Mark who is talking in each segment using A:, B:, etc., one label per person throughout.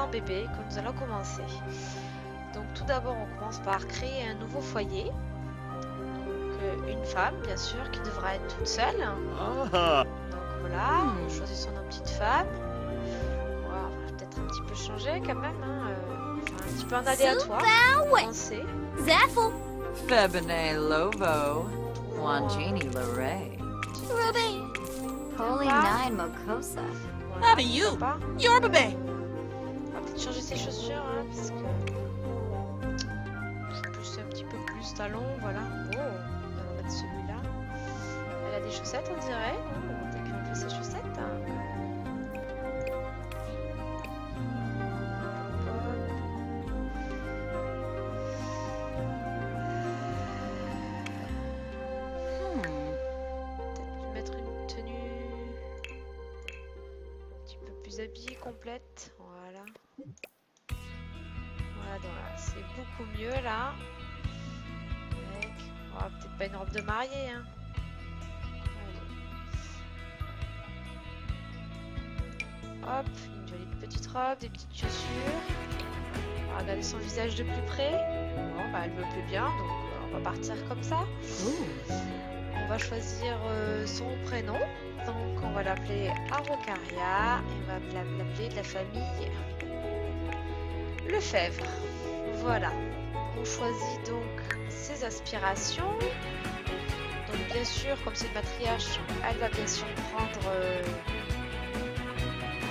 A: sans bébé que nous allons commencer. Donc tout d'abord on commence par créer un nouveau foyer. Donc une femme bien sûr qui devra être toute seule. Donc voilà, on choisit son nom petite femme. Voilà, on va peut-être un petit peu changer quand même, hein, enfin, un petit peu en aléatoire. Commencer.
B: Zaffle.
C: Febine Lovo. Wangini Lorray.
B: Ruby.
D: Holy
A: Sympa.
D: Nine Mokosa.
A: Voilà,
B: How do you?
A: sympa.
B: Your baby.
A: On va peut-être changer ses chaussures, hein, parce que c'est un petit peu plus talon, voilà. Oh, on va mettre celui-là. Elle a des chaussettes, on dirait. Oh, on va peut-être lui enlever ses chaussettes. Hein. Peut-être lui mettre une tenue un petit peu plus habillée, complète. Voilà. Voilà, c'est beaucoup mieux là. Avec... oh, peut-être pas une robe de mariée. Hein. Allez. Hop, une jolie petite robe, des petites chaussures. On va regarder son visage de plus près. Bon, bah, elle me plaît bien, donc on va partir comme ça. On va choisir son prénom. Donc on va l'appeler Araucaria et on va l'appeler de la famille Lefebvre. Voilà. On choisit donc ses aspirations. Donc bien sûr, comme c'est une matriarche, elle va bien sûr prendre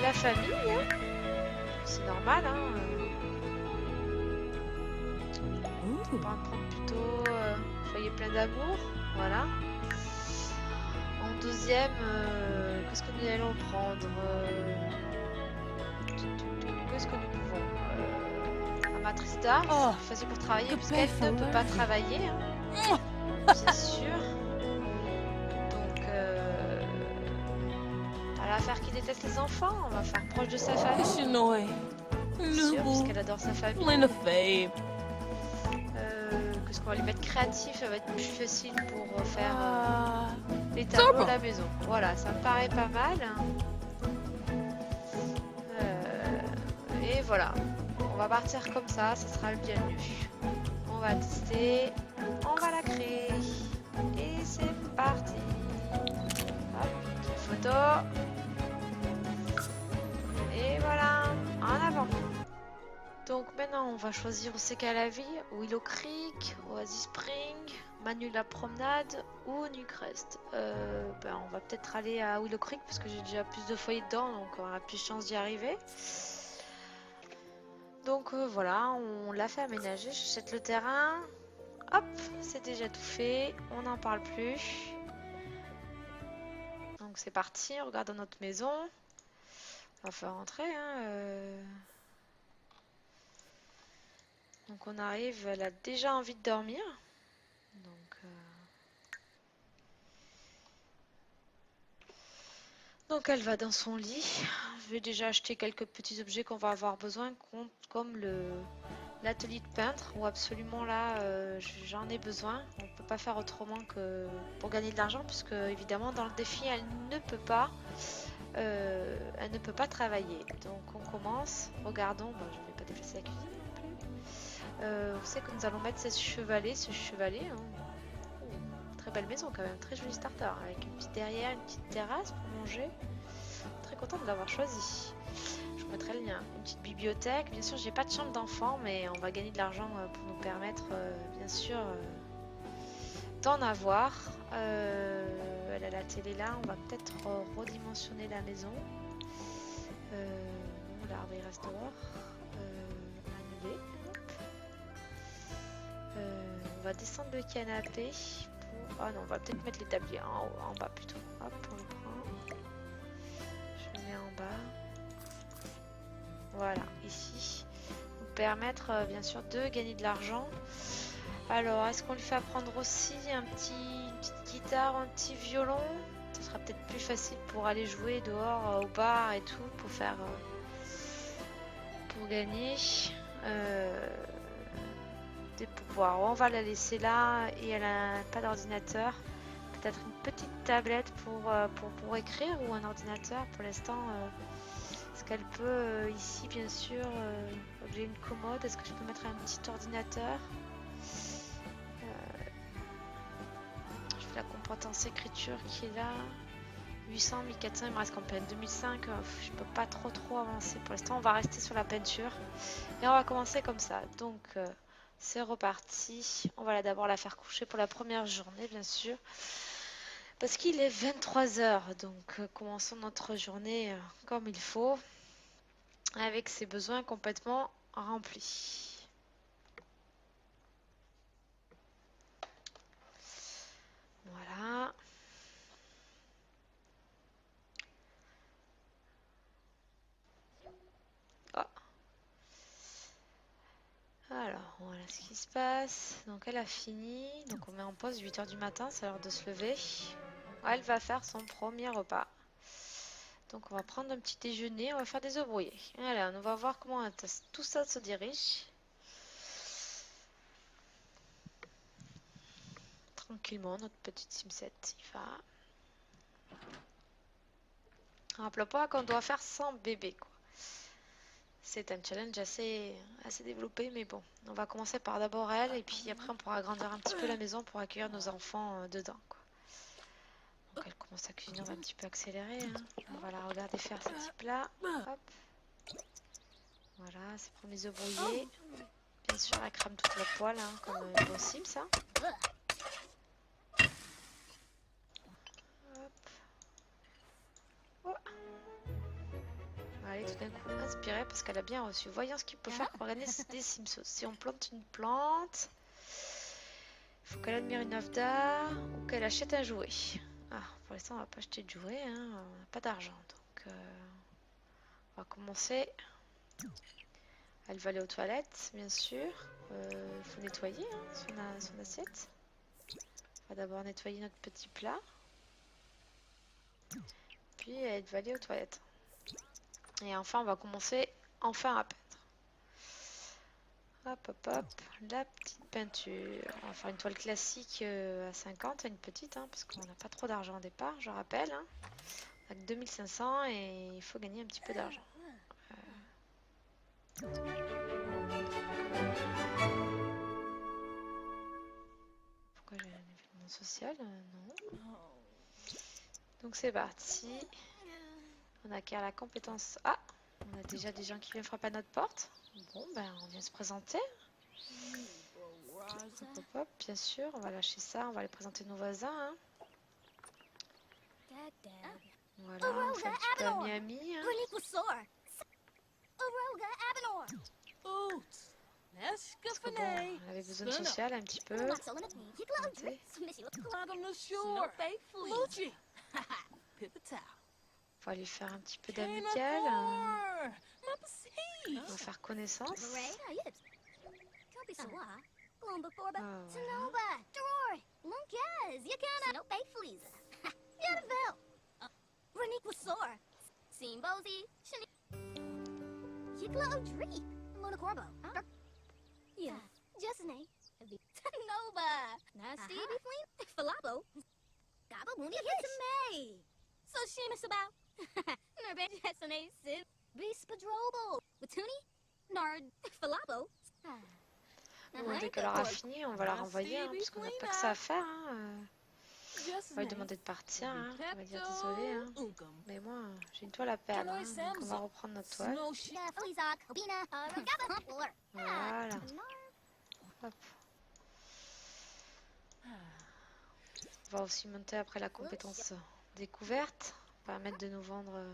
A: la famille. Hein. C'est normal. Hein. On va prendre plutôt foyer plein d'amour. Voilà. En deuxième, qu'est-ce que nous allons prendre qu'est-ce que nous pouvons Amatrice d'art, c'est plus facile pour travailler puisqu'elle ne peut pas travailler. Hein. Bien sûr. Donc, elle va faire qui déteste les enfants. On va faire proche de sa famille. Bien sûr, puisqu'elle adore sa famille. Qu'est-ce qu'on va lui mettre créatif, ça va être plus facile pour faire les tableaux de la maison. Voilà, ça me paraît pas mal. Et voilà, on va partir comme ça sera le bienvenu. On va tester, on va la créer. Et c'est parti. Hop, petite photo. Et voilà, en avant. Donc maintenant on va choisir où c'est qu'à la vie, Willow Creek, Oasis Spring, Manu la promenade ou Newcrest. On va peut-être aller à Willow Creek parce que j'ai déjà plus de foyers dedans, donc on a plus de chance d'y arriver. Donc voilà, on l'a fait aménager, j'achète le terrain. Hop, c'est déjà tout fait, on n'en parle plus. Donc c'est parti, on regarde dans notre maison. On va faire rentrer. Hein, Donc on arrive, elle a déjà envie de dormir. Donc elle va dans son lit. Je vais déjà acheter quelques petits objets qu'on va avoir besoin, comme l'atelier de peintre, où absolument là j'en ai besoin. On ne peut pas faire autrement que pour gagner de l'argent, puisque évidemment dans le défi elle ne peut pas travailler. Donc on commence, regardons, je ne vais pas déplacer la cuisine. Vous savez que nous allons mettre ce chevalet. Hein. Très belle maison quand même, très joli starter, avec une petite derrière, une petite terrasse pour manger. Très contente de l'avoir choisi. Je vous mettrai le lien. Une petite bibliothèque. Bien sûr, j'ai pas de chambre d'enfant, mais on va gagner de l'argent pour nous permettre, bien sûr, d'en avoir. Elle a la télé là. On va peut-être redimensionner la maison. L'arbre il reste dehors. Annuler. On va descendre le canapé pour... Ah non, on va peut-être mettre l'établi en bas plutôt. Hop, on le prend. Je le mets en bas. Voilà, ici. Nous permettre bien sûr de gagner de l'argent. Alors, est-ce qu'on lui fait apprendre aussi une petite guitare, un petit violon? Ce sera peut-être plus facile pour aller jouer dehors au bar et tout, pour faire... pour gagner. Des pouvoirs. On va la laisser là et elle a pas d'ordinateur. Peut-être une petite tablette pour écrire ou un ordinateur. Pour l'instant, Est-ce qu'elle peut ici, bien sûr, j'ai une commode. Est-ce que je peux mettre un petit ordinateur? Je fais la compétence écriture qui est là. 800, 1400, il me reste qu'en peine 2005. Je peux pas trop avancer. Pour l'instant, on va rester sur la peinture. Et on va commencer comme ça. Donc, c'est reparti. On va d'abord la faire coucher pour la première journée, bien sûr. Parce qu'il est 23 h. Donc, commençons notre journée comme il faut. Avec ses besoins complètement remplis. Voilà. Oh. Alors, voilà ce qui se passe. Donc, elle a fini. Donc, on met en pause 8 h du matin. C'est l'heure de se lever. Elle va faire son premier repas. Donc, on va prendre un petit déjeuner. On va faire des œufs brouillés. Allez, on va voir comment tout ça se dirige. Tranquillement, notre petite Simsette y va. Rappelons pas qu'on doit faire sans bébé, quoi. C'est un challenge assez développé, mais bon. On va commencer par d'abord elle, et puis après on pourra agrandir un petit peu la maison pour accueillir nos enfants dedans, quoi. Donc elle commence à cuisiner, on va un petit peu accélérer. Hein. On va la regarder faire ses petits plats. Hop. Voilà, ses premiers œufs brouillés. Bien sûr, elle crame toute la poêle, hein, comme possible, ça. Hop. Oh. Elle est tout d'un coup inspirée parce qu'elle a bien reçu. Voyons ce qu'il peut faire pour organiser des Simsos. Si on plante une plante, il faut qu'elle admire une œuvre d'art ou qu'elle achète un jouet. Ah, pour l'instant, on va pas acheter de jouet, hein. On n'a pas d'argent. Donc, on va commencer. Elle va aller aux toilettes, bien sûr. Il faut nettoyer hein, son assiette. On va d'abord nettoyer notre petit plat. Puis, elle va aller aux toilettes. Et enfin, on va commencer enfin à peindre. Hop, hop, hop, la petite peinture. On va faire une toile classique à 50, une petite, hein, parce qu'on n'a pas trop d'argent au départ, je rappelle. Hein. On n'a que 2500 et il faut gagner un petit peu d'argent. Pourquoi j'ai un événement social? Non. Donc c'est parti. On acquiert la compétence. Ah, on a déjà des gens qui viennent frapper à notre porte. Bon, ben on vient se présenter. Hop, hop, hop, bien sûr, on va lâcher ça, on va aller présenter nos voisins. Hein. Voilà, on fait un petit peu ami-ami. Hein. Parce que bon, elle avait besoin de social un petit peu. On va lui faire un petit peu d'amical. On va faire connaissance. Bon, dès qu'elle aura fini, on va la renvoyer, hein, parce qu'on n'a pas que ça à faire. Hein. On va lui demander de partir. Hein. On va dire désolé. Hein. Mais moi, j'ai une toile à perdre. Hein, donc on va reprendre notre toile. Voilà. Hop. On va aussi monter après la compétence découverte. Permettre de nous vendre.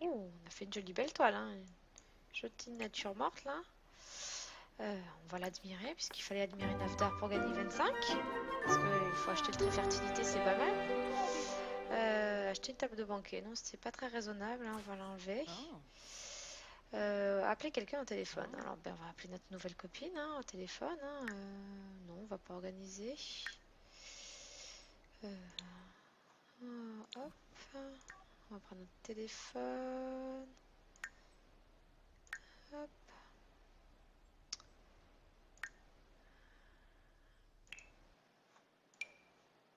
A: Oh, on a fait une jolie belle toile. Hein. Jolie nature morte là. On va l'admirer puisqu'il fallait admirer une œuvre d'art pour gagner 25. Parce qu'il faut acheter le trait fertilité, c'est pas mal. Acheter une table de banquet, non, c'est pas très raisonnable. Hein, on va l'enlever. Appeler quelqu'un au téléphone. Alors, ben, on va appeler notre nouvelle copine hein, au téléphone. Hein. Non, on va pas organiser. Hop. On va prendre notre téléphone. Hop.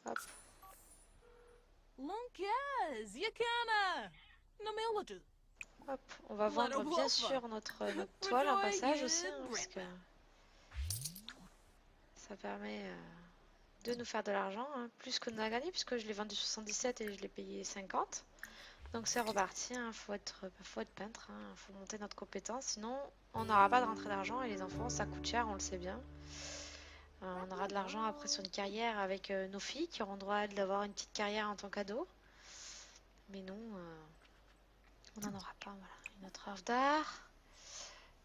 A: Hop.
D: Lunkaz, Yakana, Namiladu.
A: Hop, on va vendre bien sûr notre toile en passage aussi, hein, parce que ça permet de nous faire de l'argent, hein, plus que nous a gagné, puisque je l'ai vendu 77 et je l'ai payé 50. Donc c'est reparti, hein, faut être peintre, hein, faut monter notre compétence, sinon on n'aura pas de rentrée d'argent et les enfants ça coûte cher, on le sait bien. On aura de l'argent après sur une carrière avec nos filles qui auront droit d'avoir une petite carrière en tant qu'ado. Mais nous, on n'en aura pas, voilà. Notre œuvre d'art.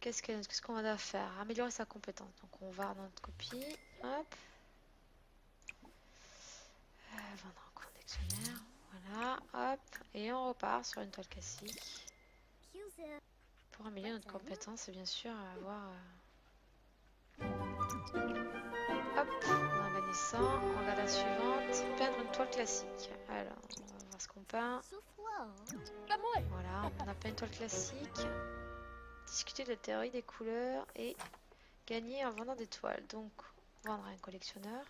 A: Qu'est-ce qu'on va faire? Améliorer sa compétence. Donc on va dans notre copie. Hop. Vendre un collectionneur. Voilà. Hop. Et on repart sur une toile classique. Pour améliorer notre compétence et bien sûr avoir... Hop. On a gagné 100. On regarde la suivante. Peindre une toile classique. Alors, on va voir ce qu'on peint. Voilà. On a peint une toile classique. Discuter de la théorie des couleurs et gagner en vendant des toiles. Donc, vendre à un collectionneur.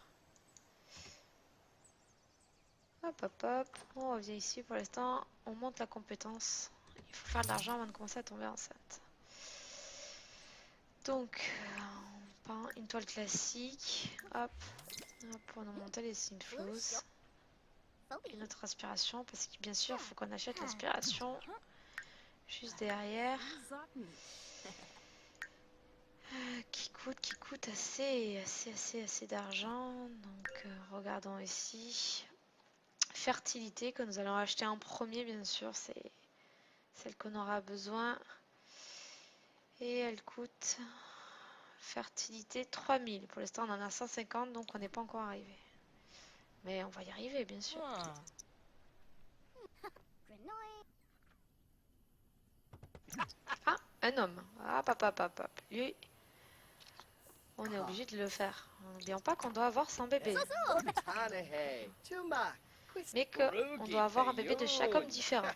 A: Hop, hop, hop. On revient ici pour l'instant. On monte la compétence. Il faut faire de l'argent avant de commencer à tomber enceinte. Donc, on peint une toile classique. Hop. Hop, pour nous monter les synflows. Et notre aspiration, parce que bien sûr, il faut qu'on achète l'aspiration juste derrière. Qui coûte assez d'argent. Donc regardons ici. Fertilité que nous allons acheter en premier, bien sûr, c'est celle qu'on aura besoin. Et elle coûte fertilité 3000. Pour l'instant, on en a 150, donc on n'est pas encore arrivé. Mais on va y arriver, bien sûr. Ah, un homme. Ah, papa. Lui, on est obligé de le faire. N'oublions pas qu'on doit avoir 100 bébés. Mais qu'on doit avoir un bébé de chaque homme différent.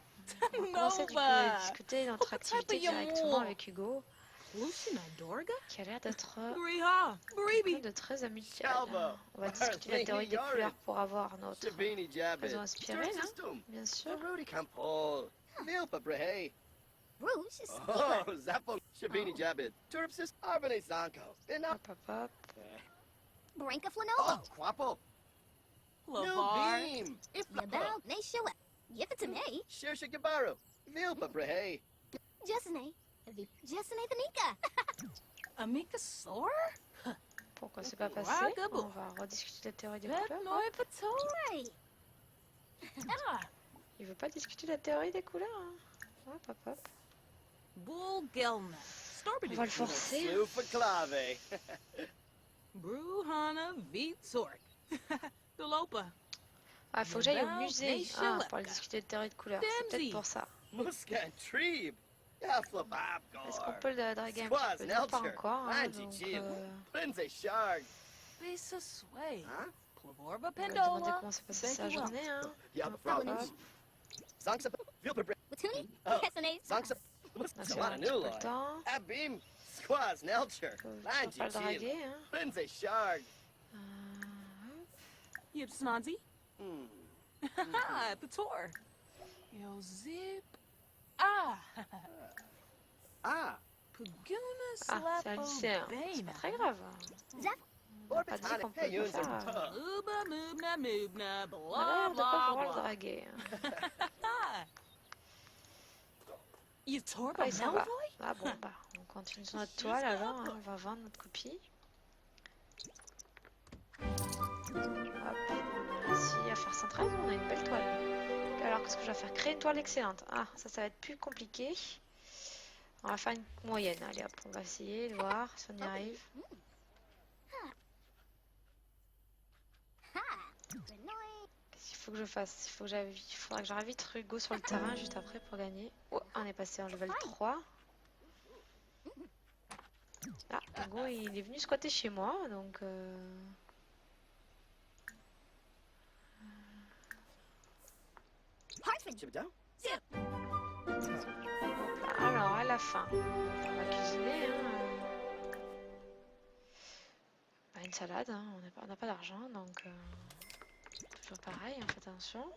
A: On va commencer du coup à discuter notre activité directement avec Hugo, qui a l'air d'être quelqu'un de très amical. On va discuter de la théorie des couleurs pour avoir notre raison inspirée, là, bien sûr. Hop.
B: Brinka Flanola.
D: Lavar.
B: Yabel, ne Shua. Give it to me. Jessene. Jessene Vanika.
D: Amika Sor?
A: Pourquoi c'est pas passé? On va rediscuter de la théorie des couleurs.
B: Right.
A: Il veut pas discuter de la théorie des couleurs, hein. Hop.
D: Bull Gelna.
A: On va le forcer.
D: Bruhana Vitsork. Dolopa.
A: Ah, faut que j'aille au musée pour aller discuter de théorie de couleurs. C'est peut-être pour ça. Est-ce qu'on peut le draguer un petit peu? Non, pas encore. Hein, donc,
D: Besa Sway. Plavorba
A: on va demander
D: Pendola.
A: comment s'est passée sa journée. Hein.
B: Watuni.
E: Oh.
B: Jessene.
A: On a fait un petit peu le temps. Je vais pas le draguer. Hein.
D: Yip Snodzy. Ha, the tour. Yo zip. Puguna
A: Ah,
D: Slap
A: c'est un lycéen. C'est pas très grave. On n'a pas dit qu'on peut le faire.
D: Uba Moobna Moobna,
A: On a l'air
D: blah
A: de pas
D: blah
A: pouvoir le
D: blah.
A: draguer. Hein.
D: You tore
A: Ah,
D: by
A: il s'en va.
D: Melvoy?
A: Ah bon, on continue sur notre toile alors. Hein. On va vendre notre copie. Hop, on a réussi à faire 113. On a une belle toile. Alors, qu'est-ce que je vais faire? Créer une toile excellente. Ah, ça va être plus compliqué. On va faire une moyenne. Allez hop, on va essayer de voir si on y arrive. Qu'est-ce qu'il faut que je fasse? Il faudra que j'invite Hugo sur le terrain juste après pour gagner. Oh, on est passé en level 3. Ah, Hugo, il est venu squatter chez moi, donc... Alors, à la fin, on va cuisiner. Hein. Bah, une salade, hein. On n'a pas d'argent, donc toujours pareil, hein, faites attention.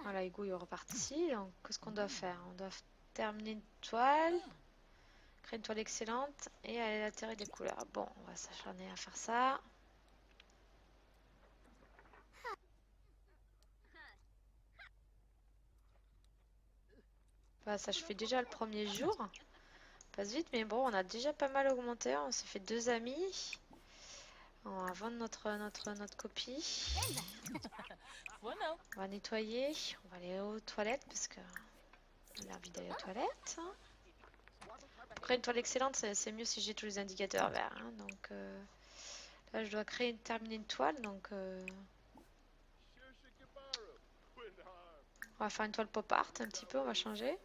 A: Voilà, Hugo est reparti. Donc, qu'est-ce qu'on doit faire? On doit terminer une toile, créer une toile excellente et aller atterrir des couleurs. Bon, on va s'acharner à faire ça. Bah, ça, je fais déjà le premier jour. Passe vite, mais bon, on a déjà pas mal augmenté. On s'est fait 2 amis. On va vendre notre copie.
D: Bueno.
A: On va nettoyer. On va aller aux toilettes parce que on a envie d'aller aux toilettes. Pour créer une toile excellente, c'est mieux si j'ai tous les indicateurs verts. Hein. Donc là, je dois terminer une toile. Donc on va faire une toile pop art un petit peu. On va changer.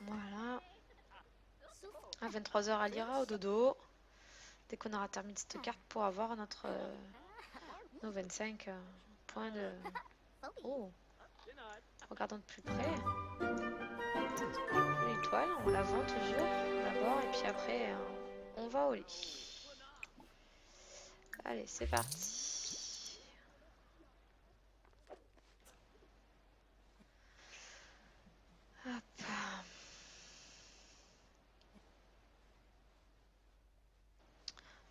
A: Voilà. À 23h, elle ira au dodo. Dès qu'on aura terminé cette carte pour avoir nos 25 points de... Oh, regardons de plus près. L'étoile, on la vend toujours d'abord et puis après on va au lit. Allez, c'est parti. Hop.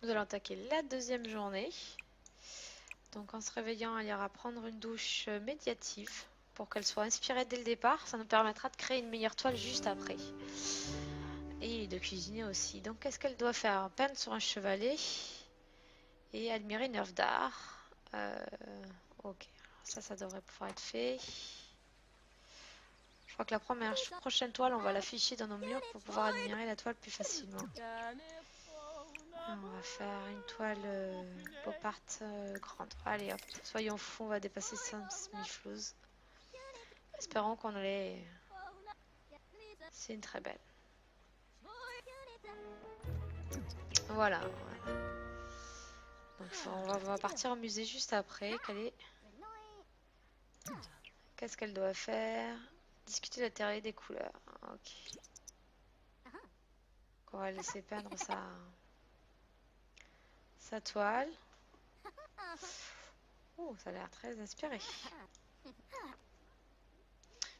A: Nous allons attaquer la deuxième journée. Donc en se réveillant, elle ira prendre une douche médiative pour qu'elle soit inspirée dès le départ. Ça nous permettra de créer une meilleure toile juste après. Et de cuisiner aussi. Donc qu'est-ce qu'elle doit faire? Peindre sur un chevalet et admirer une œuvre d'art. Ok, ça devrait pouvoir être fait. Je crois que la prochaine toile, on va l'afficher dans nos murs pour pouvoir admirer la toile plus facilement. On va faire une toile pop art grande. Allez hop, soyons fous, on va dépasser 5000 floues. Espérons qu'on l'ait. C'est une très belle. Voilà. Donc on va partir au musée juste après. Qu'est-ce qu'elle doit faire? Discuter de la théorie des couleurs. Ok. On va laisser peindre sa toile. Oh, ça a l'air très inspiré.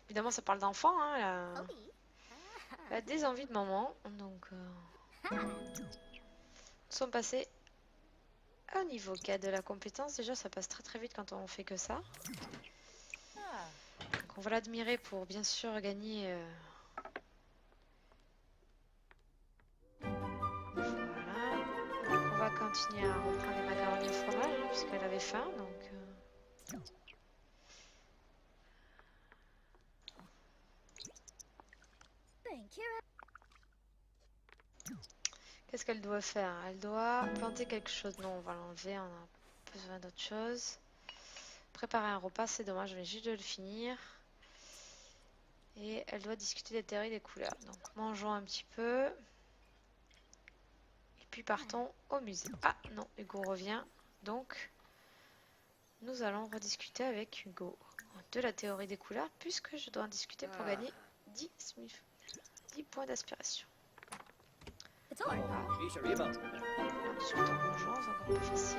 A: Évidemment, ça parle d'enfant. Hein, elle a des envies de maman. Donc, nous sommes passés au niveau 4 de la compétence. Déjà, ça passe très très vite quand on fait que ça. Donc, on va l'admirer pour bien sûr gagner. Voilà. Donc, on va continuer à reprendre les macaronis au fromage hein, puisqu'elle avait faim. Donc, qu'est-ce qu'elle doit faire? Elle doit planter quelque chose. Non, on va l'enlever. On a besoin d'autre chose. Préparer un repas, c'est dommage. Je viens juste de le finir. Et elle doit discuter des théories des couleurs. Donc, mangeons un petit peu. Et puis partons au musée. Ah non, Hugo revient. Donc, nous allons rediscuter avec Hugo de la théorie des couleurs, puisque je dois en discuter pour gagner 10 points d'aspiration. Ensuite, en mangeant, c'est encore plus facile.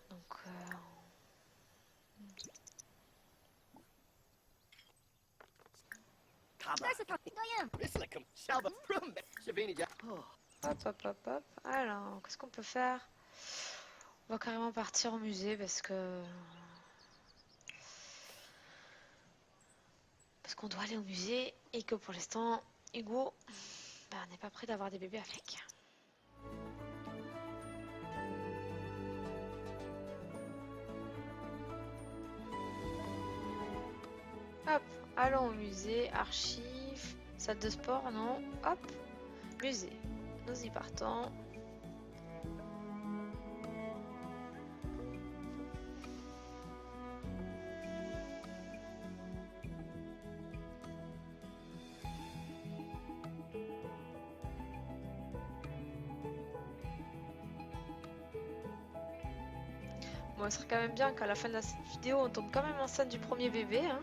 A: Donc, hop. Alors, qu'est-ce qu'on peut faire? On va carrément partir au musée parce qu'on doit aller au musée et que pour l'instant, Hugo n'est pas prêt d'avoir des bébés avec. Hop, allons au musée, archives, salle de sport, non, hop, musée, nous y partons. Bon, il serait quand même bien qu'à la fin de la vidéo, on tombe quand même enceinte du premier bébé. Hein.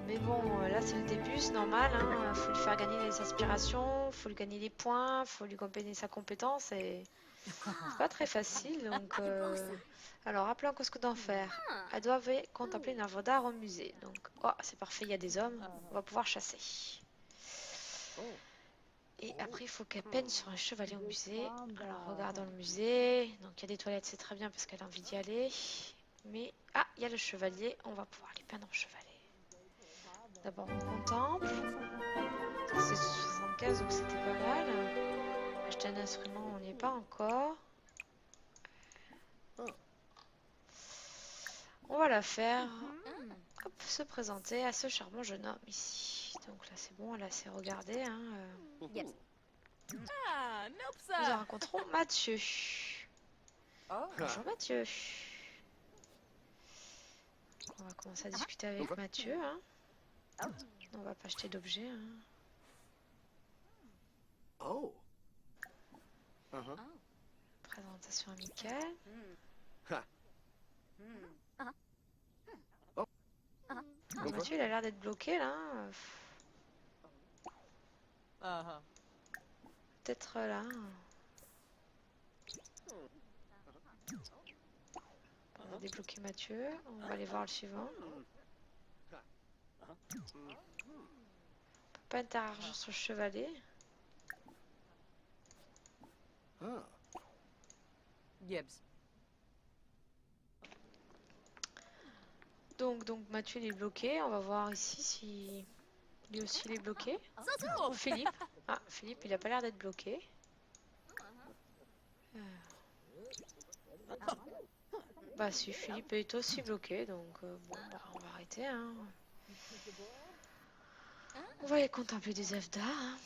A: Mais bon, là c'est le début, c'est normal. Faut lui faire gagner les aspirations, faut lui gagner les points, faut lui gagner sa compétence. Et C'est pas très facile, donc... Alors, appelons Cosco d'enfer. Elle doit contempler une œuvre d'art au musée. Donc, oh, c'est parfait, il y a des hommes. On va pouvoir chasser. Et après, il faut qu'elle peigne sur un chevalier au musée. Alors, regardons le musée. Donc, il y a des toilettes, c'est très bien parce qu'elle a envie d'y aller. Mais, ah, il y a le chevalier. On va pouvoir les peindre en chevalet. D'abord, on contemple. C'est 75, donc c'était pas mal. Acheter un instrument, on n'y est pas encore. On va la faire hop, se présenter à ce charmant jeune homme ici. Donc là, c'est bon, elle a assez regardé. Hein.
D: Ah, nope,
A: Nous
D: sir.
A: rencontrons Mathieu. Bonjour Mathieu. On va commencer à discuter avec Mathieu. Hein. On va pas acheter d'objets. Hein. Présentation amicale. Mathieu, il a l'air d'être bloqué là.
D: Uh-huh.
A: Peut-être là. On va débloquer Mathieu. On va aller voir le suivant. On peut pas interagir sur le chevalet.
D: Gibbs.
A: Donc Mathieu il est bloqué. On va voir ici si lui aussi il est bloqué. Ou Philippe. Ah, Philippe il a pas l'air d'être bloqué. Bah si, Philippe est aussi bloqué. Donc bon, bah, on va arrêter. Hein. On va aller contempler des œuvres d'art. Hein.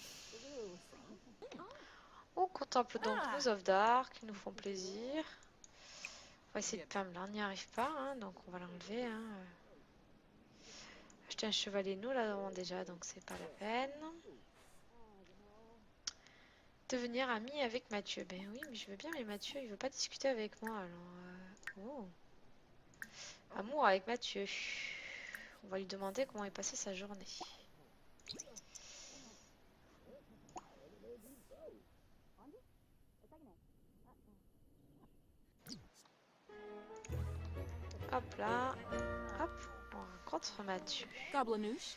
A: On contemple donc nos œuvres d'art qui nous font plaisir. On va essayer de peindre là, on n'y arrive pas, hein, donc on va l'enlever. Hein. Acheter un chevalier, nous l'avons déjà, donc c'est pas la peine. Devenir ami avec Mathieu. Ben oui, mais je veux bien, mais Mathieu, il veut pas discuter avec moi, alors... Oh. Amour avec Mathieu. On va lui demander comment est passée sa journée. Hop là. Hop, on rencontre Mathieu.
D: Goblinouche.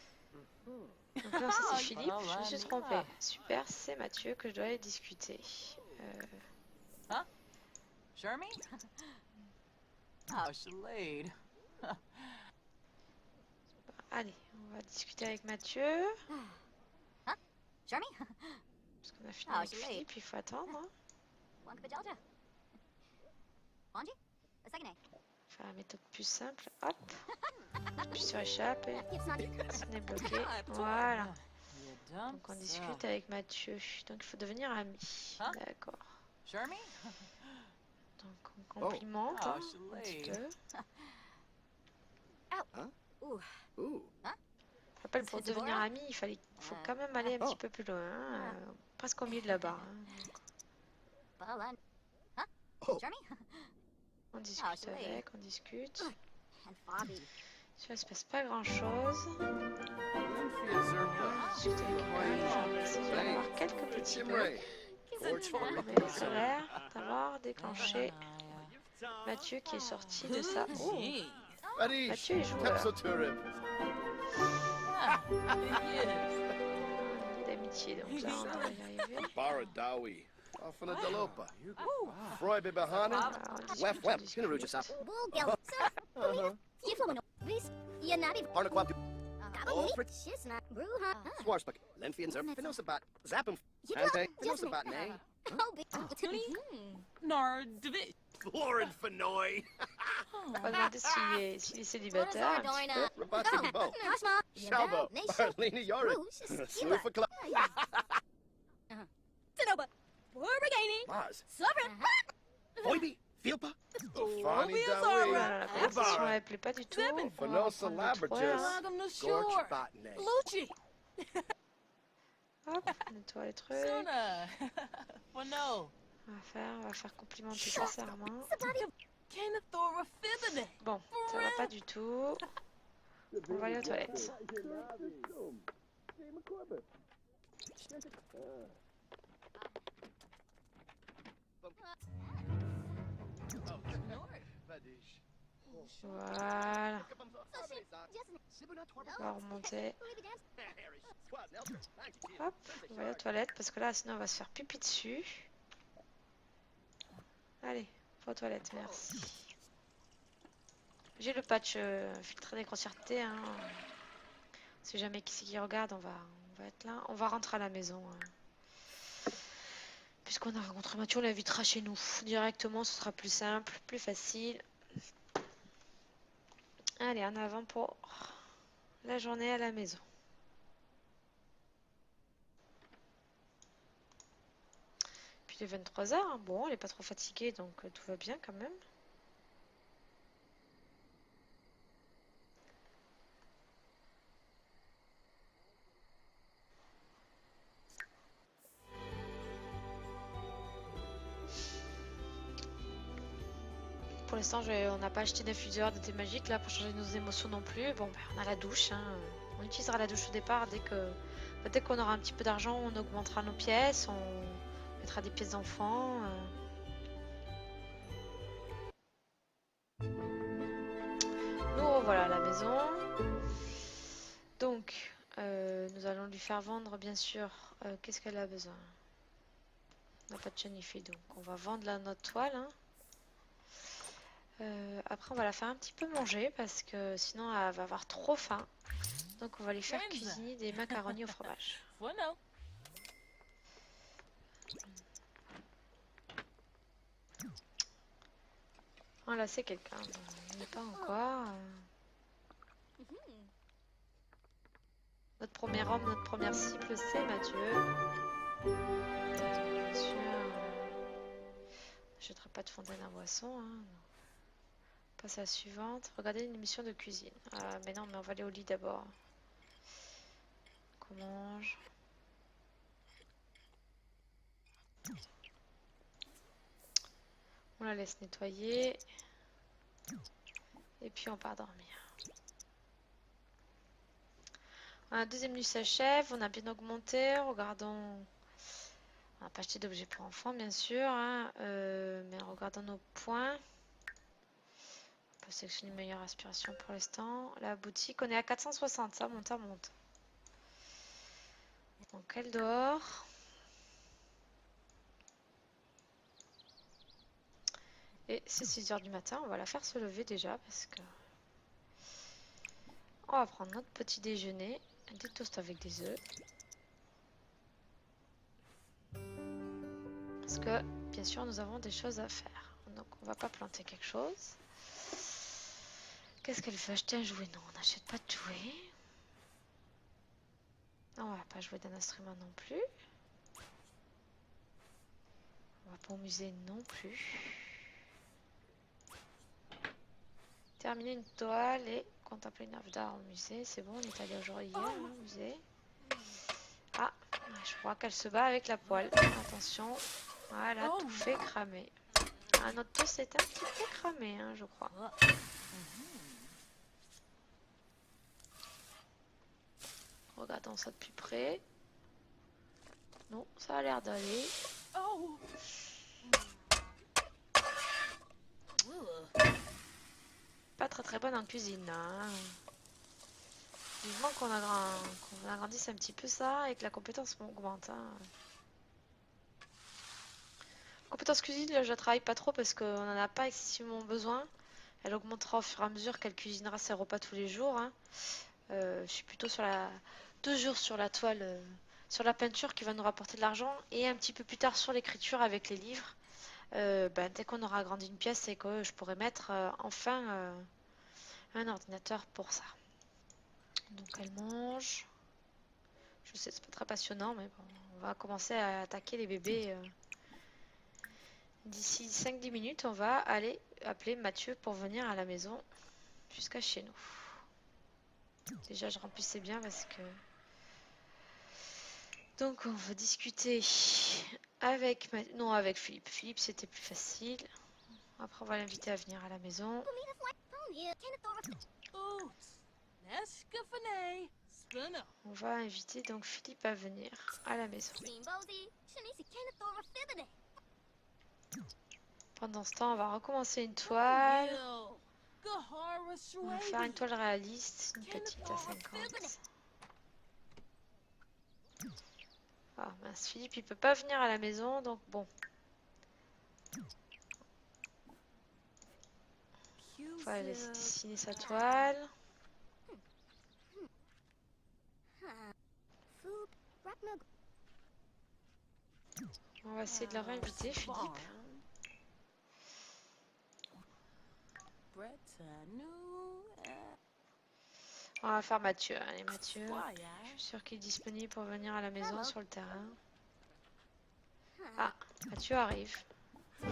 A: Donc là, ça c'est Philippe, je me suis trompée. Super, c'est Mathieu que je dois aller discuter.
D: Shermie? Oh, Shalade.
A: Allez, on va discuter avec Mathieu.
B: Shermie?
A: Parce qu'on a fini
B: Ah,
A: avec
B: je l'ai.
A: Philippe, il faut attendre. Hein.
B: Wankapajalja. Wanji? A second A.
A: Faire la méthode plus simple. Hop. Puis sur échappe et
B: Gibbs Nandi.
A: on est bloqué.
D: Ah,
A: Voilà.
D: You dumb
A: Donc on
D: son.
A: discute avec Mathieu. Donc il faut devenir ami.
D: Hein?
A: D'accord.
D: Shermie?
A: Donc on complimente
D: Oh,
A: hein, un petit
D: Shalade.
A: peu.
B: Ooh.
A: Je rappelle, pour
B: C'est
A: devenir
B: Zora?
A: ami, il faut quand même aller un petit peu plus loin. Hein, presque au milieu de la barre. Hein.
B: Balan. Shermie?
A: On discute
B: Shalade.
A: avec, on discute.
B: And Fabi.
A: Il ne se passe pas grand chose.
E: Lymphia's are
A: Discute avec elle. J'essaie de avoir quelques petits bugs.
E: Ray. Forge
A: Mais ça a l'air d'avoir déclenché Mathieu qui est sorti de sa... Oh,
D: Gee.
E: Arish.
A: Mathieu est joueur.
E: Tepsoturib.
D: Ah, yes.
A: Il est d'amitié, donc là on va y arriver.
E: Baradawi. Ofana Dalopa.
D: Ooh.
E: Froibe Bahana.
A: Alors, on discute,
E: Wef
A: on
E: Web.
A: discute.
E: Kinaruja
B: Bulgal. Sir. Yiflumino. Please. Yanadi.
E: Parnaquap. Oh,
B: Gaboni. Shisna. Bruha.
E: Swarsbuck. Lymphians are Phenosabat. Zappum.
B: You
E: Ante.
B: do. Just me.
E: Phenosabat, nay.
B: Kobe.
D: Nar David.
E: Lauren Fenoy.
A: On va demander s'il est célibataire. un petit peu.
E: Rabati Bo.
B: Kashma.
E: Shalbo.
B: Nation.
E: Arlena Yorick. Sloofa Club.
B: Tinoba. Wargaining.
E: Maz.
B: Sovereign.
E: Boybe. Filpa. Fani
D: Obvious,
A: Oh
E: Dawi.
A: là là, la conversation elle plaît pas du tout. On va
E: Phenosa
A: reprendre notre toile,
E: Labratus.
A: hein.
D: Welcome to
E: Gorge
D: shore.
E: Batney.
D: Lucci.
A: Hop, on nettoie les trucs.
D: Suna. Well, no.
A: On va faire complimenter sa serment.
D: Kanathora Fibine.
A: Bon, ça va pas du tout. On va aller aux toilettes. Voilà. On va remonter. Hop, on va aller aux toilettes parce que là, sinon, on va se faire pipi dessus. Allez, aux toilettes, merci. J'ai le patch filtré des grossièretés. Hein. Si jamais qui regarde, on va être là. On va rentrer à la maison. Puisqu'on a rencontré Mathieu, on l'invitera chez nous. Directement, ce sera plus simple, plus facile. Allez, en avant pour la journée à la maison. Puis il est 23 h. Bon, elle est pas trop fatiguée, donc tout va bien quand même. Pour l'instant, on n'a pas acheté d'infuseur de thé magique là pour changer nos émotions non plus. Bon, ben, on a la douche. Hein. On utilisera la douche au départ. Dès qu'on aura un petit peu d'argent, on augmentera nos pièces. On mettra des pièces d'enfants. Nous revoilà à la maison. Donc, nous allons lui faire vendre, bien sûr. Qu'est-ce qu'elle a besoin? On n'a pas de chenifi, donc on va vendre notre toile. Hein. Après, on va la faire un petit peu manger parce que sinon, elle va avoir trop faim. Donc, on va lui faire cuisiner des macaronis au fromage.
D: Bueno.
A: Oh là, c'est quelqu'un. Il n'est pas encore. Notre premier homme, notre première cible, c'est Mathieu. Bien sûr. Je ne jetterai pas de fontaine à boisson. Hein. Passe à la suivante. Regardez une émission de cuisine. Mais non, mais on va aller au lit d'abord. Qu'on mange. On la laisse nettoyer. Et puis on part dormir. La deuxième nuit s'achève. On a bien augmenté. Regardons. On n'a pas acheté d'objets pour enfants, bien sûr. Hein. Mais regardons nos points. On peut sélectionner une meilleure aspiration pour l'instant. La boutique, on est à 460. Ça monte, ça monte. Donc elle dort. Et c'est 6 h du matin. On va la faire se lever déjà parce que... On va prendre notre petit déjeuner. Des toasts avec des œufs. Parce que, bien sûr, nous avons des choses à faire. Donc, on va pas planter quelque chose. Qu'est-ce qu'elle veut acheter un jouet? Non, on n'achète pas de jouet. Non, on va pas jouer d'un instrument non plus. On va pas au musée non plus. Terminer une toile et contempler une œuvre d'art au musée. C'est bon, on est allé aujourd'hui hier au musée. Ah, je crois qu'elle se bat avec la poêle. Attention. Voilà, tout fait cramer. Ah, notre toast est un petit peu cramé, hein, je crois. Regardons ça de plus près. Non, ça a l'air d'aller.
D: Oh.
A: Pas très bonne en cuisine, là. Hein. Vivement qu'on agrandisse un petit peu ça et que la compétence augmente. Hein. Compétence cuisine, là, je la travaille pas trop parce qu'on n'en a pas excessivement besoin. Elle augmentera au fur et à mesure qu'elle cuisinera ses repas tous les jours. Hein. Je suis plutôt sur la 2 jours sur la toile, sur la peinture qui va nous rapporter de l'argent et un petit peu plus tard sur l'écriture avec les livres. Dès qu'on aura agrandi une pièce et que je pourrai mettre enfin un ordinateur pour ça. Donc elle mange. Je sais, c'est pas très passionnant, mais bon, on va commencer à attaquer les bébés. D'ici 5-10 minutes, on va aller appeler Mathieu pour venir à la maison jusqu'à chez nous. Déjà, je remplissais bien parce que... Donc, on va discuter avec... Non, avec Philippe. Philippe, c'était plus facile. Après, on va l'inviter à venir à la maison. On va inviter donc Philippe à venir à la maison. Pendant ce temps, on va recommencer une toile.
D: Gahara
A: On va faire une toile réaliste, une petite à 50. Ah mince, Philippe il peut pas venir à la maison, donc bon. On va laisser dessiner sa toile.
B: Food. Rockmug.
A: On va essayer de le réinviter, Philippe. On va faire Mathieu. Allez Mathieu, je suis sûre qu'il est disponible pour venir à la maison sur le terrain. Ah, Mathieu arrive. Donc,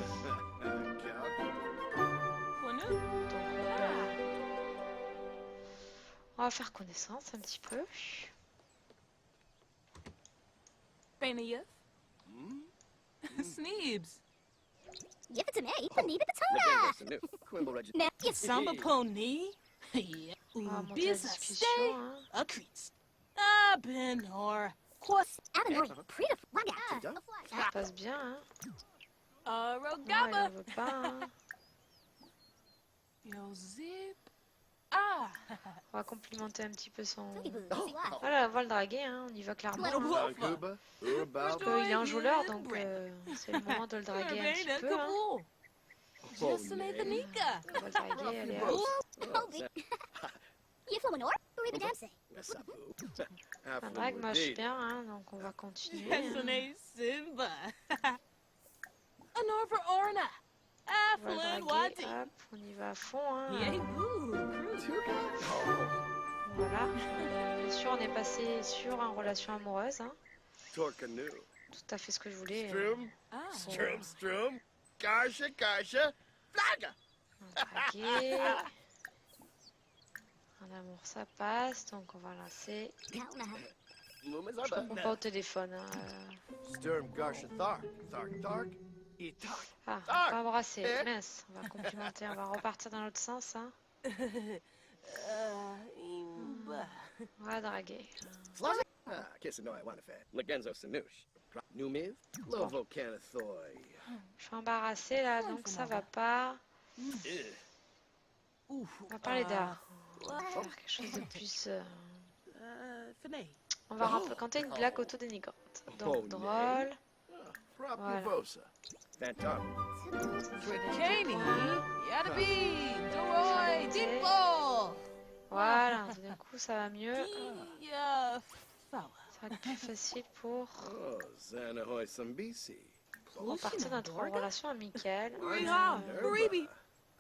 A: on va faire connaissance un petit peu.
D: Benioff. Sneebs.
B: Give it to me. Believe it to
E: Legendos Sanu. Quimble Regis.
B: Now, yes,
D: Samba pony. Yeah.
A: On va
D: Ooh,
A: monter la
D: business
A: discussion.
D: stay.
A: Hein.
D: A crease. Ah, Benor. Quas.
B: Avenori. Prita. Waga.
A: Ça se passe bien. Hein. Non, il
D: Rogaba.
A: en veut pas. Hein.
D: Yo, zip. Ah.
A: On va complimenter un petit peu son...
E: Oh,
A: Voilà, on va le draguer, hein. On y va clairement. hein.
E: Vancouver. Urbal.
A: Parce qu'il est un joueur, donc c'est le moment de le draguer un petit peu. Hein.
E: Oh,
D: Just the Nika.
A: On va le draguer, allez hop.
B: Obi. Yeflomanor. Uribe Dempsey.
A: Un drag marche bien, hein, donc on va continuer. Hein.
D: Esone Simba. Anorva Orna.
A: On va le
D: Affluent
A: draguer,
D: Wati.
A: hop, on y va à fond. Hein.
D: Yay, boo.
A: Voilà. Bien sûr, on est passé sur une relation amoureuse. Hein.
E: Torcanu.
A: Tout à fait ce que je voulais.
E: Strum.
D: Ah.
E: Strum. Strum. Karsha. Karsha. Flaga.
A: Draguer. En amour, ça passe, donc on va lancer. Je réponds pas au téléphone. Hein.
E: Sturm. Karsha. Thark. Thark. Thark. Itark.
A: Ah, on va pas embrasser. Mince, on va complimenter, on va repartir dans l'autre sens. Hein.
D: Imba.
A: On va draguer.
E: Slaza. Ah, Kisanoy. Wanafed. Legenzo Sanush. Numiv. Lovo Canathoy.
A: Je suis embarrassée là, donc ça va pas.
D: Ooh.
A: On va parler d'art. On va faire quelque chose de plus.
D: Finay.
A: On va raconter une blague auto-dénigrante. Donc drôle.
E: Propuvosa. Phantom.
D: Kenny. Yadabi. Doroy. Ditball.
A: Voilà, d'un coup ça va mieux.
D: Yeah. Fala.
A: Ça va être plus facile pour
E: Oh, Zanahoy Sambisi.
A: repartir dans notre relation amicale.
D: Riha. Karibi.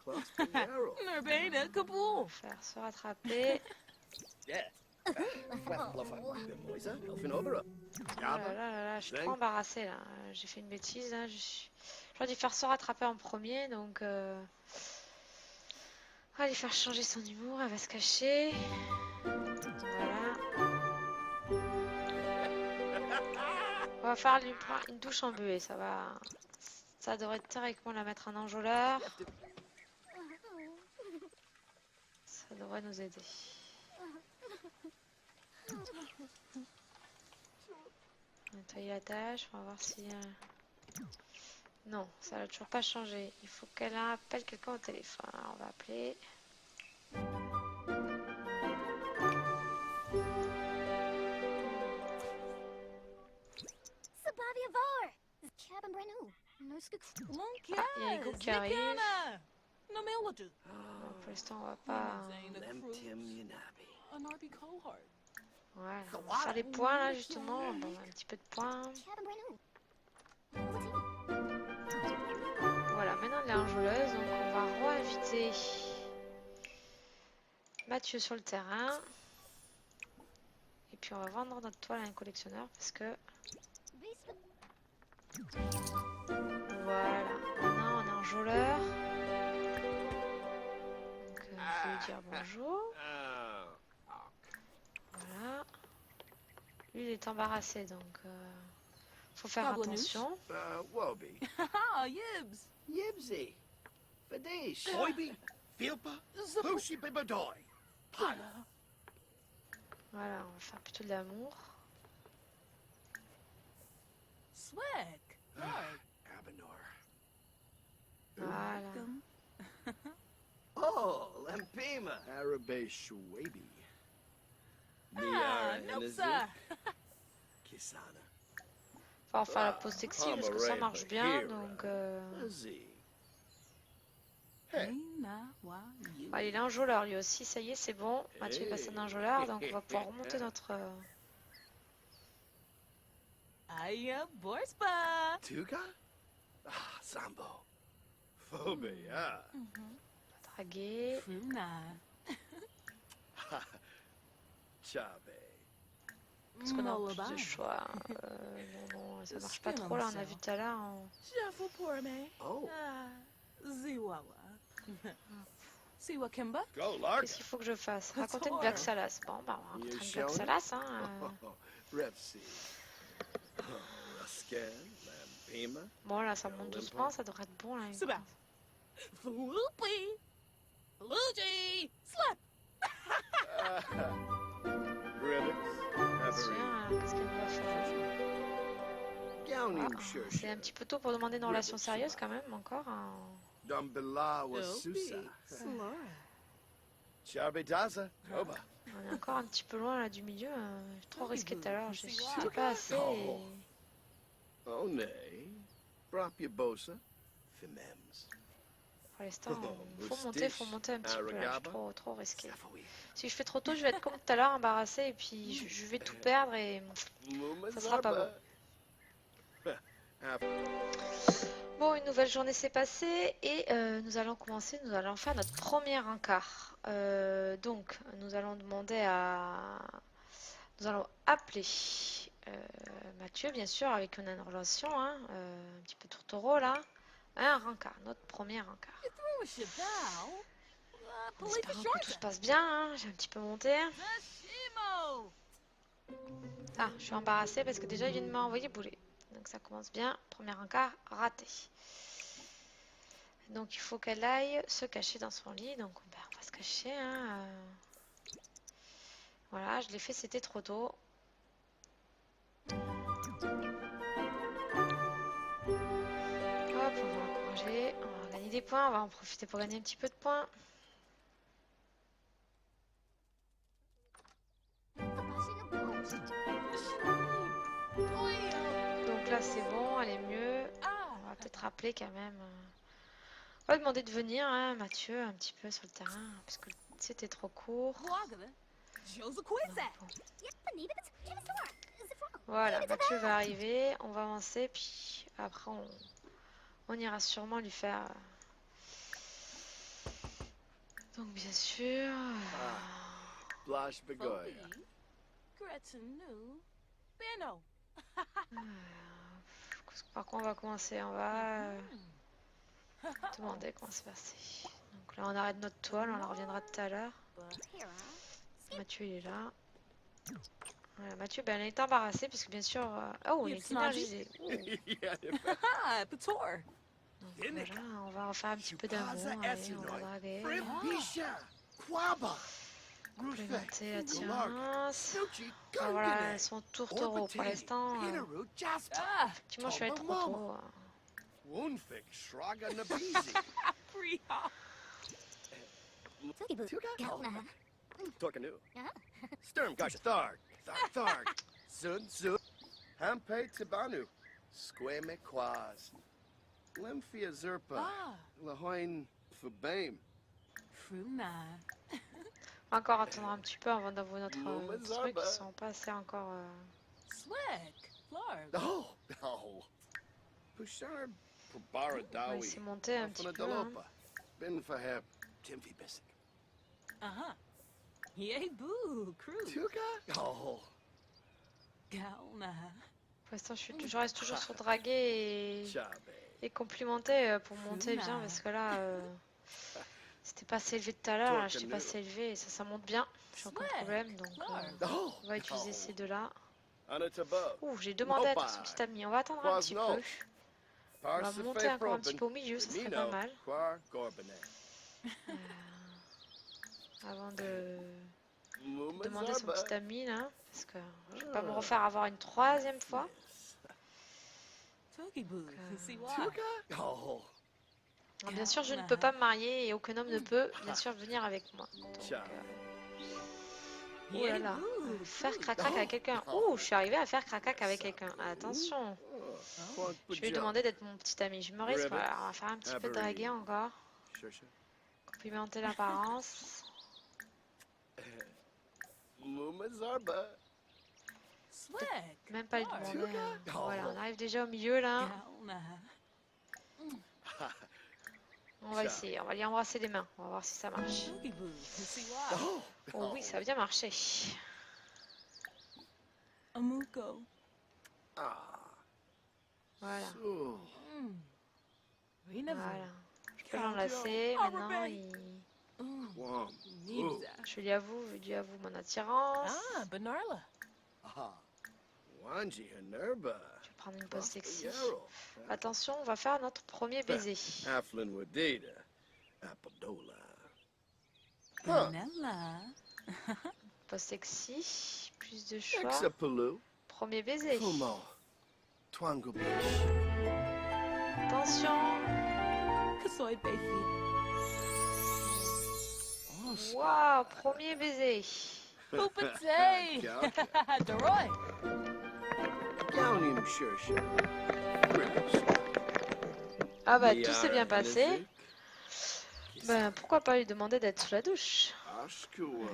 E: Klaus Pinero.
D: Nurbana. Kabul.
A: Faire se rattraper.
E: Yeah. Moisa. Elfin Obera.
A: Oh là là là là, je suis trop embarrassée là. J'ai fait une bêtise là. J'aurais dû faire se rattraper en premier, donc on va lui faire changer son humour. Elle va se cacher. Voilà. On va faire lui prendre une douche en buée, ça va. Ça devrait théoriquement la mettre en enjôleur. Ça devrait nous aider. Nettoyer la tâche, on va voir si... Non, ça n'a toujours pas changé. Il faut qu'elle appelle quelqu'un au téléphone. Alors, on va appeler...
B: Sabavia Var. Cabin Brenu. No skook.
A: Il y a Hugo qui arrive.
D: No Melody.
A: Bon, pour l'instant, on va pas...
E: Lemtim Yanabi.
D: An RB cohort.
A: Ouais, on va faire les points là justement. Bon, un petit peu de points.
B: Cabin Brenu.
A: Voilà, maintenant elle est enjôleuse, donc on va re-inviter Mathieu sur le terrain. Et puis on va vendre notre toile à un collectionneur parce que... Voilà, maintenant on est enjôleur. Donc je vais lui dire bonjour. Voilà. Lui il est embarrassé donc faut faire attention.
E: Wobi.
D: Ah, Yibs.
E: Yibsy. Fadish. Oibi. Filpa. Hushi Bibadoy. Pala.
A: Voilà, on va faire plutôt de l'amour.
D: Swag.
E: Abenor.
A: Voilà.
D: Welcome.
E: Oh, Lampima.
F: Arabe Shwabi.
D: Ah,
E: Niara
D: nope,
E: Hennessy.
D: sir.
E: Kisana.
A: Enfin, faire la pause sexy parce que ça marche bien, donc...
E: Fuzzy. Hey.
A: Ah, il est enjôleur lui aussi, ça y est, c'est bon. Mathieu est passé en enjôleur, donc on va pouvoir remonter notre...
D: Aya Borspa.
E: Tuga? Ah, Sambo. Phobia.
A: draguer.
D: Fruna.
E: Chabe.
A: Parce qu'on a plus de choix. Non, non, ça marche pas trop là, on a vu tout à l'heure.
D: Jaffa Porme.
E: Oh,
D: Ziwawa. Siwa Kimba.
E: go Lark.
A: Qu'est-ce qu'il faut que je fasse? Raconter une blague salace. Bon, bah, on va raconter une blague salace, hein.
E: Repsi. Rascal, Lampima.
A: Bon, là, ça monte doucement, ça devrait être bon là.
D: C'est bien. Floopy. Luigi. Slap.
E: Ribbits.
A: Tiens, qu'est-ce qu'elle va faire?
E: Gowning
A: Ah,
E: Sure.
A: c'est un petit peu tôt pour demander une relation sérieuse quand même, encore. Hein.
E: Dumbela was Susa.
D: Slora.
E: Chabe Daza. Oba.
A: On est encore un petit peu loin là du milieu. Trop risqué tout à l'heure, je
D: C'est
A: sais pas assez. Et...
E: Oh, nay. Brapia Bosa. Fimems.
A: Pour l'instant, faut monter un petit peu là. Je suis trop risqué.
E: Safawi.
A: Si je fais trop tôt, je vais être comme tout à l'heure, embarrassé et puis je vais tout perdre et ça sera pas bon. Bon, une nouvelle journée s'est passée et nous allons faire notre premier encart. Donc, nous allons appeler Mathieu, bien sûr, avec qui on a une relation, hein, un petit peu tourtereau là. Un rencard, notre premier encart.
D: Throw a shit down.
A: En
D: Police
A: espérant
D: short.
A: que tout se passe bien, hein. J'ai un petit peu monté.
D: Zashimo.
A: Ah, je suis embarrassée parce que déjà il vient de m'envoyer bouler. Donc ça commence bien. Premier encart raté. Donc il faut qu'elle aille se cacher dans son lit. Donc ben, on va se cacher. Hein. Voilà, je l'ai fait, c'était trop tôt. Hop, on va encourager. On va gagner des points. On va en profiter pour gagner un petit peu de points. Donc là c'est bon, elle est mieux. On va peut-être rappeler quand même. On va demander de venir, hein, Mathieu, un petit peu sur le terrain, parce que c'était trop court.
D: Joseph Quizet.
A: Voilà, Mathieu va arriver, on va avancer, puis après on ira sûrement lui faire. Donc bien sûr.
E: Blash Begoya.
D: Gretenu. Beno.
A: Par quoi on va commencer? On va demander comment c'est passé. Donc là on arrête notre toile, on en reviendra tout à l'heure. Mathieu il est là. Voilà, Mathieu, ben, elle est embarrassée puisque bien sûr... Oh, il est énergisé.
D: Ah, Pator.
A: Donc voilà, on va en faire un petit peu d'amour. Allez, on va draguer. Complémenter l'attirance. Ah, voilà, elles sont tourtereaux pour l'instant.
D: Ah,
A: Effectivement, je suis allée trop tôt.
E: Wounfik Shraga Nabizi.
D: Priya.
E: Torkanu. Sturm Gasha Tharg. Tharg. Sun Sun. Hampe Tibanu. Squame Quaz. Lymphia Zerpa.
D: Ah,
E: Lahoin Fabame.
D: Fruna.
A: On va encore attendre un petit peu avant d'avouer notre truc. Ils sont pas assez encore...
D: Slick. Flarg.
E: Oh, oh. Pushar Pabara
A: On va
E: Dawi.
A: essayer de monter un petit peu. Hein.
E: Ben Faheb. Timfi Bessic.
D: Uh-huh. Yay, boo. Crew.
E: Tuka? Oh.
D: Gauna.
A: Pour l'instant, je reste toujours sur draguer
E: Chabe.
A: et complimenter pour monter bien parce que là, c'était pas assez élevé tout à l'heure. Là, j'étais pas assez élevé et ça monte bien. J'ai aucun problème donc
E: Oh.
A: on va utiliser ces deux-là.
E: Anataba.
A: Ouh, j'ai demandé à être son petit ami. On va attendre un petit peu. On va monter encore un petit peu au milieu, ça serait pas mal. Avant de demander son petit ami là, parce que je vais pas me refaire avoir une troisième fois.
D: Toki boo. See why?
E: Oh.
A: Alors, bien sûr, je ne peux pas me marier et aucun homme ne peut, bien sûr, venir avec moi. Donc,
E: Ciao.
A: oh là là, faire crac-crac avec quelqu'un. Oh, je suis arrivée à faire crac-crac avec quelqu'un. Attention, je lui ai demandé d'être mon petit ami. Je me risque, voilà, on va faire un petit peu draguer encore.
E: Sure, sure.
A: Complimenter l'apparence.
E: Mumazarba.
D: Swag.
A: Même pas lui
D: Clark.
A: demander. Voilà, on arrive déjà au milieu là.
D: Gauna.
A: On va essayer, on va lui embrasser les mains. On va voir si ça marche.
D: Boogie boo. See why.
A: Oh oui, ça a bien marché.
D: Amuko.
E: Ah.
A: Voilà,
E: So.
D: Rina
A: voilà. Je peux l'enlacer. Maintenant,
E: Wam.
D: Nibza.
A: je lui avoue mon attirance.
D: Ah, Benarla.
F: Ah.
E: Wanji Hanerba.
A: Je vais prendre une pose sexy.
E: Yarrow.
A: Attention, on va faire notre premier baiser.
E: Aflin Wadida. Apodola.
D: Benella.
A: Pose sexy, plus de choix.
E: Exapaloo.
A: Premier baiser.
F: Fumo. Twango Beach.
A: Attention.
D: Kasoy Baby.
A: Waouh, premier baiser.
D: Hoopatay. Doroy.
E: Gownim Shersha.
A: Ah bah tout s'est bien passé. Ben pourquoi pas lui demander d'être sous la douche.
E: Ashkua.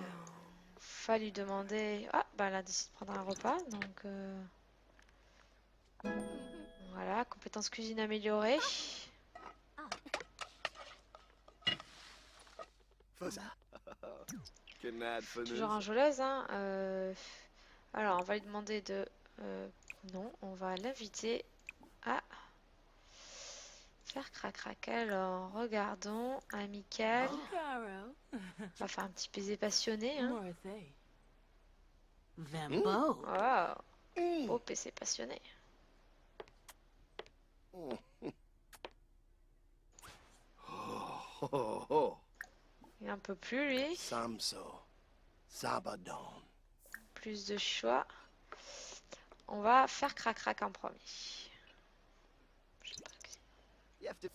A: Faut lui demander. Ah bah elle a décidé de prendre un repas donc. Voilà, compétence cuisine améliorée.
F: Fuzza.
E: Canad
A: Toujours un joleuse, hein. Alors on va lui demander de. Non, on va l'inviter à faire crac-crac. Alors regardons, amical.
D: Caro.
A: On va faire un petit baiser passionné, hein.
D: Morthay. Vambo.
A: Wow, beau baiser passionné.
F: Oh.
A: Il un peu plus lui,
F: Samso. Zabadon.
A: plus de choix. On va faire crac-crac en premier.
E: You have to.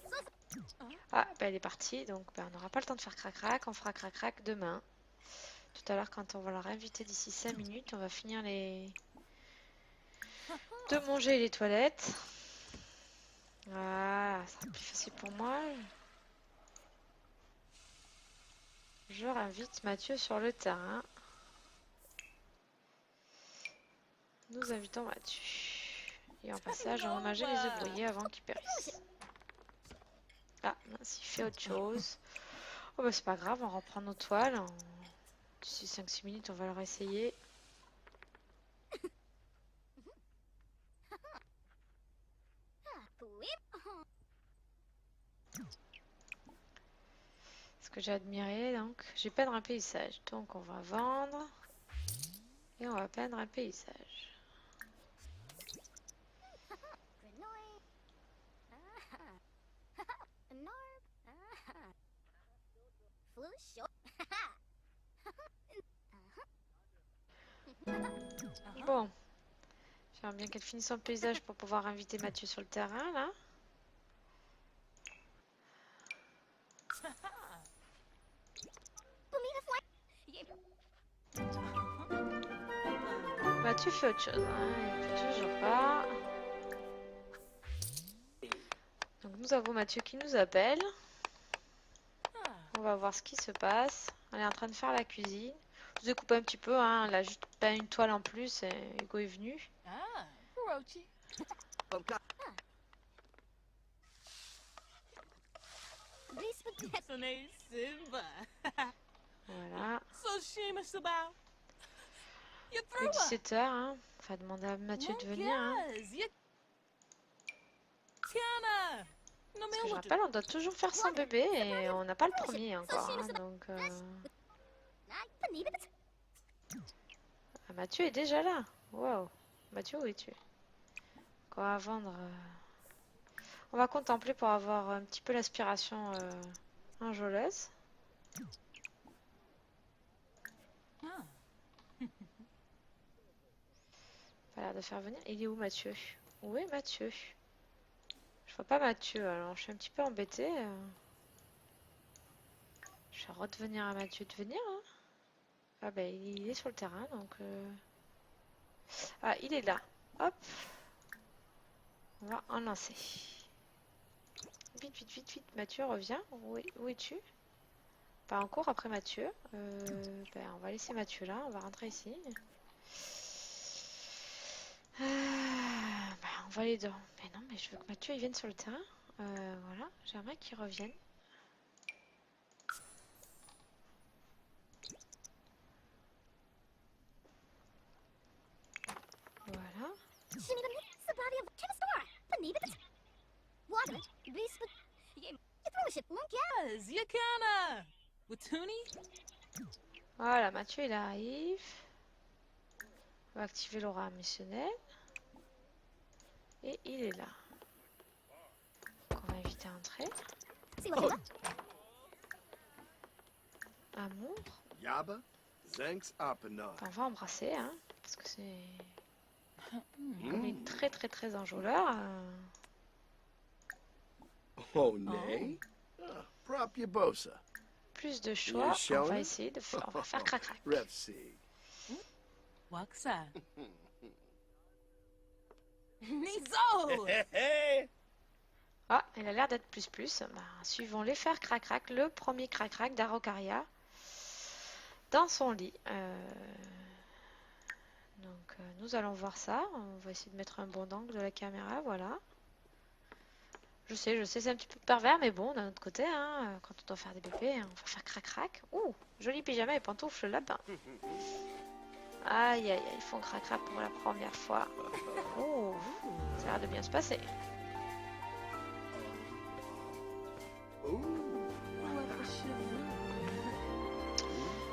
A: Ah, bah elle est partie, donc bah, on n'aura pas le temps de faire crac-crac, on fera crac-crac demain. Tout à l'heure, quand on va leur inviter d'ici 5 minutes, on va finir de manger les toilettes. Voilà, ça sera plus facile pour moi. Je réinvite Mathieu sur le terrain. Nous invitons Mathieu. Et en passage, on va manger les œufs brouillés avant qu'ils périssent. Ah, mince, il fait autre chose. Oh bah c'est pas grave, on reprend nos toiles. D'ici 5-6 minutes, on va leur essayer. Ce que j'ai admiré, donc, j'ai peindre un paysage. Donc on va vendre. Et on va peindre un paysage. Bon. J'aimerais bien qu'elle finisse son paysage pour pouvoir inviter Mathieu sur le terrain, là. Mathieu fait autre chose, hein. Il peut toujours pas. Donc nous avons Mathieu qui nous appelle. On va voir ce qui se passe. Elle est en train de faire la cuisine. Je vous ai coupé un petit peu, hein. Elle a juste peint une toile en plus et Hugo est venu.
D: Ah, Kurochi. Sone Simba.
A: Voilà.
D: Soshima Sabao. You
A: Il
D: threw
A: est 17h, hein. On va demander à Mathieu de venir, hein.
D: Tiana. No
A: Parce que je rappelle, on doit toujours faire son bébé et on n'a pas le premier encore, hein. Donc ah, Mathieu est déjà là. Wow. Mathieu, où es-tu? On va vendre. On va contempler pour avoir un petit peu l'aspiration enjôleuse. Pas l'air de faire venir. Il est où Mathieu? Où est Mathieu? Je vois pas Mathieu, alors je suis un petit peu embêtée. Je vais redevenir à Mathieu de venir. Hein. Ah bah il est sur le terrain donc... Ah il est là. Hop. On va en lancer. Vite, vite, vite, vite. Mathieu reviens. Où es-tu? Pas en cours après Mathieu. Ben, on va laisser Mathieu là. On va rentrer ici. Ben, on va aller dans... Mais non, mais je veux que Mathieu il vienne sur le terrain. Voilà. J'aimerais qu'il revienne. Voilà.
D: Yakana! Watuni?
A: Voilà, Mathieu il arrive. On va activer l'aura missionnelle. Et il est là. Donc on va éviter à entrer. Amour.
F: Yaba, Zanks Apana.
A: On va embrasser, hein, parce que c'est comme une très très très enjôleur.
F: Oh, nay. Prop Yabosa.
A: Plus de choix,
F: Shona?
A: on va essayer de faire, on va faire crac crac.
F: Refsig.
D: Waksa. Nizo!
F: Hey!
A: Ah, il a l'air d'être plus plus. Bah, suivons-les faire crac crac, le premier crac crac d'Arocaria dans son lit. Donc nous allons voir ça. On va essayer de mettre un bon angle de la caméra, voilà. Je sais, c'est un petit peu pervers, mais bon, d'un autre côté, hein, quand on doit faire des bébés, on va faire crac crac. Ouh, joli pyjama et pantoufles lapin. Aïe aïe aïe, ils font crac crac pour la première fois. Ouh, ça a l'air de bien se passer.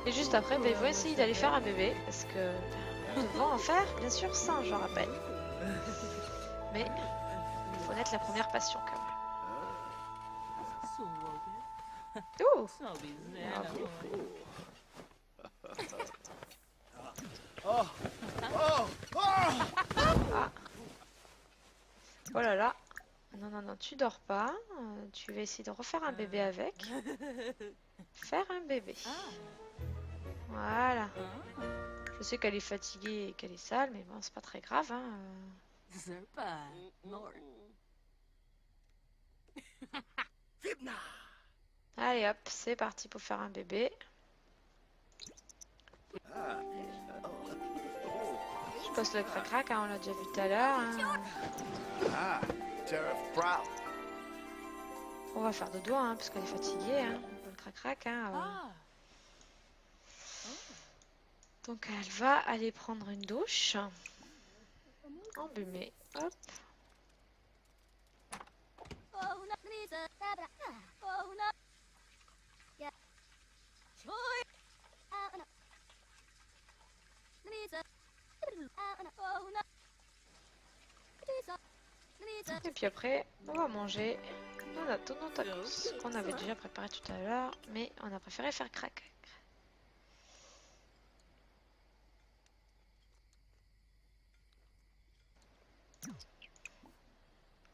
A: Et juste après, bah, ils vont essayer d'aller faire un bébé, parce que nous devons en faire, bien sûr, 100, je rappelle. Mais il faut naître la première passion quand même. Ouh! Ah. Oh là là. Non, non, non, tu dors pas. Tu vas essayer de refaire un bébé avec. Faire un bébé. Voilà. Je sais qu'elle est fatiguée et qu'elle est sale, mais bon, c'est pas très grave. Hein.
D: Zerpa. Lord.
F: Fibna.
A: Allez hop, c'est parti pour faire un bébé. Je passe le crac-crac, hein, on l'a déjà vu tout à l'heure. Hein.
F: Ah, Tariff Prop.
A: On va faire dodo, hein, parce qu'elle est fatiguée. Hein. Le crac-crac. Hein,
D: Ah.
A: Donc elle va aller prendre une douche. Embumée. Hop. Et puis après, on va manger nos tacos qu'on avait déjà préparé tout à l'heure, mais on a préféré faire crack.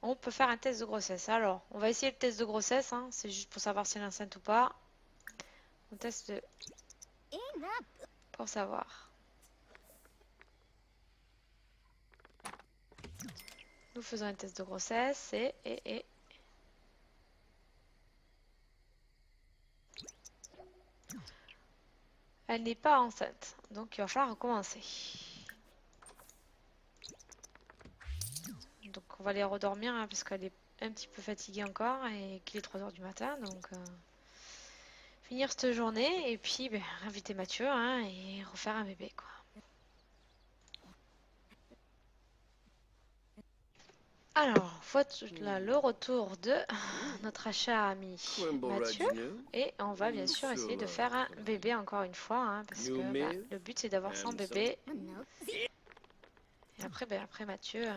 A: On peut faire un test de grossesse. Alors, on va essayer le test de grossesse, hein. C'est juste pour savoir si elle est enceinte ou pas. On teste pour savoir. Nous faisons un test de grossesse et... Elle n'est pas enceinte, donc il va falloir recommencer. Donc on va les redormir hein, parce qu'elle est un petit peu fatiguée encore et qu'il est 3 h du matin, donc finir cette journée et puis ben, inviter Mathieu hein, et refaire un bébé quoi. Alors, voilà le retour de notre cher ami Mathieu. Et on va bien sûr essayer de faire un bébé encore une fois. Hein, parce que bah, le but c'est d'avoir 100 bébés. Et après, ben, après Mathieu,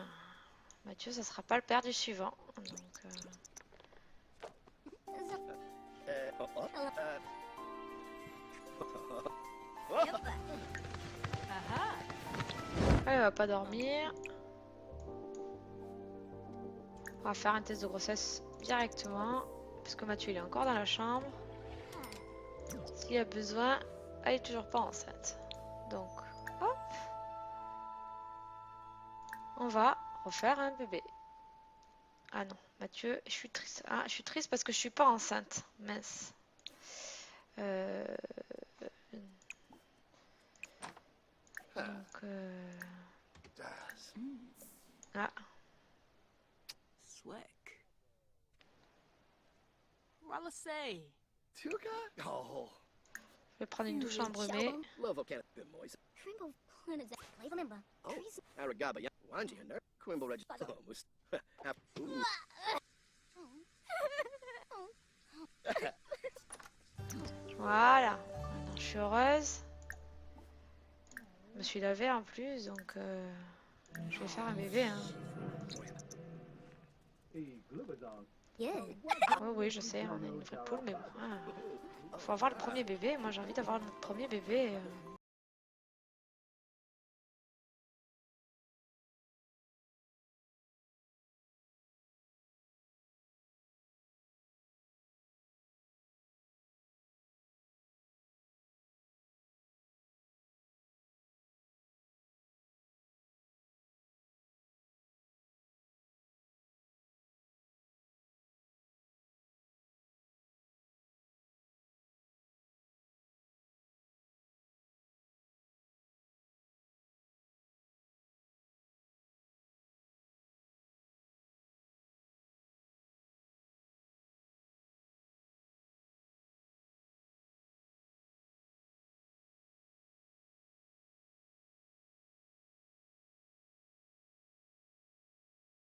A: ça sera pas le père du suivant. Donc, elle va pas dormir. On va faire un test de grossesse directement. Puisque Mathieu il est encore dans la chambre. S'il y a besoin, elle est toujours pas enceinte. Donc, hop. On va refaire un bébé. Ah non, Mathieu, je suis triste. Ah, je suis triste parce que je suis pas enceinte. Mince. Donc, ah,
D: Slick. Ralisay.
E: Tuka? Oh,
A: je vais prendre une douche embrumée.
E: Lovo can be moist.
B: Rainbow planets that flavor member.
E: Oh, Aragaba, Wanji, and Quimble Reg. Ooh.
A: Voilà. Maintenant, je suis heureuse. Je me suis lavée en plus, donc je vais faire un bébé. Hein.
B: Yeah.
A: Oui, oui, je sais, on a une vraie poule, mais bon. Faut avoir le premier bébé. Moi, j'ai envie d'avoir notre premier bébé.